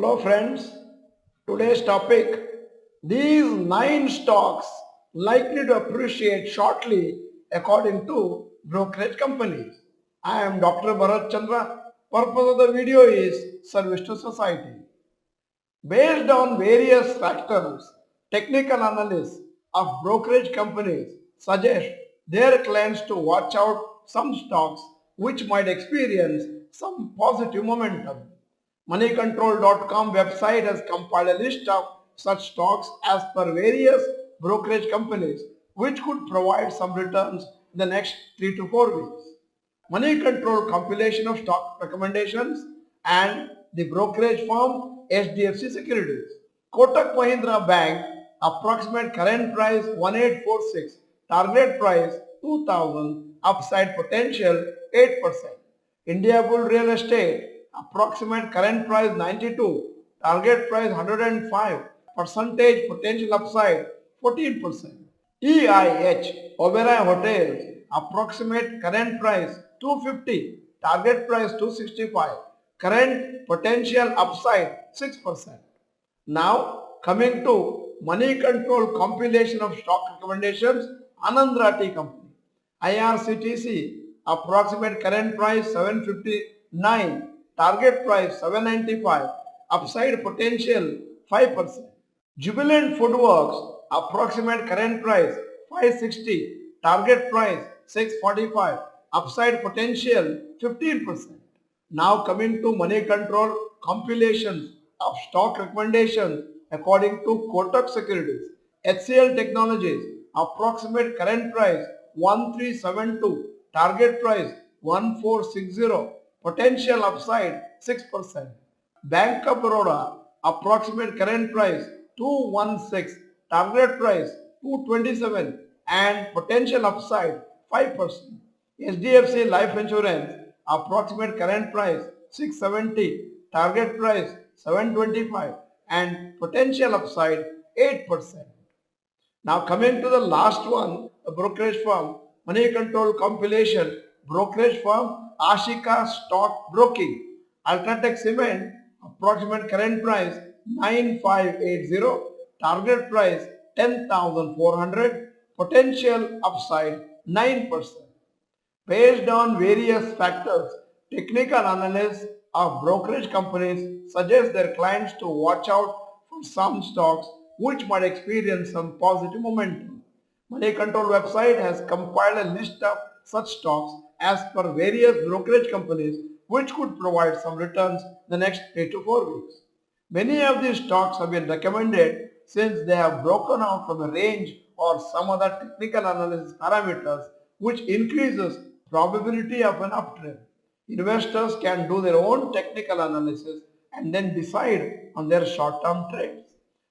Hello friends, today's topic, these 9 stocks likely to appreciate shortly according to brokerage companies. I am Dr. Bharath Chandra. Purpose of the video is service to society. Based on various factors, technical analysts of brokerage companies suggest their clients to watch out some stocks which might experience some positive momentum. Moneycontrol.com website has compiled a list of such stocks as per various brokerage companies which could provide some returns in the next 3 to 4 weeks. Money Control compilation of stock recommendations and the brokerage firm HDFC Securities. Kotak Mahindra Bank approximate current price 1846, target price 2000, upside potential 8%. India Bull Real Estate approximate current price 92, target price 105, percentage potential upside 14%. EIH Oberoi Hotels approximate current price 250, target price 265, current potential upside 6%. Now coming to Money Control compilation of stock recommendations, Anand Rathi Company. IRCTC approximate current price 759, target price 795, upside potential 5%. Jubilant Foodworks approximate current price 560, target price 645, upside potential 15%. Now coming to Money Control compilations of stock recommendations according to Kotak Securities. HCL Technologies approximate current price 1372, target price 1460, potential upside 6%. Bank of Baroda approximate current price 216, target price 227 and potential upside 5%. HDFC Life Insurance approximate current price 670, target price 725 and potential upside 8%. Now coming to the last one, the brokerage firm, Money Control compilation, brokerage firm Ashika Stock Broking. Ultratech Cement, approximate current price 9580, target price 10,400, potential upside 9%. Based on various factors, technical analysts of brokerage companies suggest their clients to watch out for some stocks which might experience some positive momentum. Money Control website has compiled a list of such stocks as per various brokerage companies which could provide some returns in the next 3 to 4 weeks. Many of these stocks have been recommended since they have broken out from a range or some other technical analysis parameters which increases probability of an uptrend. Investors can do their own technical analysis and then decide on their short-term trades.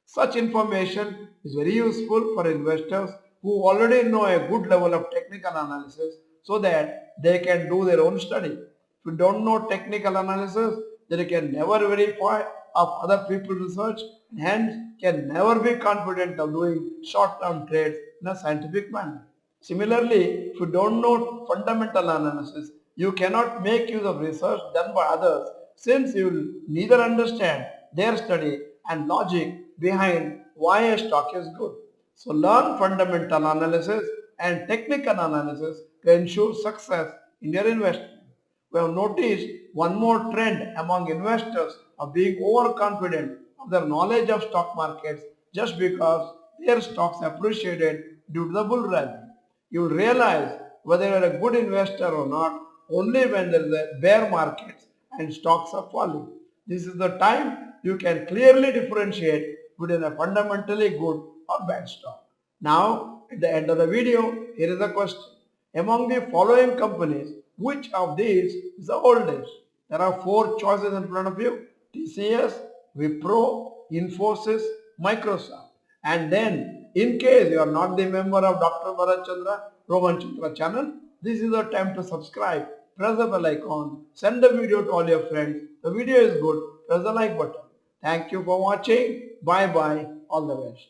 Such information is very useful for investors who already know a good level of technical analysis so that they can do their own study. If you don't know technical analysis, then you can never verify of other people's research and hence can never be confident of doing short-term trades in a scientific manner. Similarly, if you don't know fundamental analysis, you cannot make use of research done by others since you will neither understand their study and logic behind why a stock is good. So learn fundamental analysis and technical analysis to ensure success in your investment. We have noticed one more trend among investors of being overconfident of their knowledge of stock markets just because their stocks appreciated due to the bull rally. You will realize whether you are a good investor or not only when there is a bear market and stocks are falling. This is the time you can clearly differentiate between a fundamentally good or bad stock. Now, at the end of the video, here is a question. Among the following companies, which of these is the oldest? There are 4 choices in front of you. TCS, Wipro, Infosys, Microsoft. And then, in case you are not the member of Dr. Bharath Chandra, Roman Chandra channel, this is the time to subscribe. Press the bell icon, send the video to all your friends. The video is good, press the like button. Thank you for watching. Bye bye. All the best.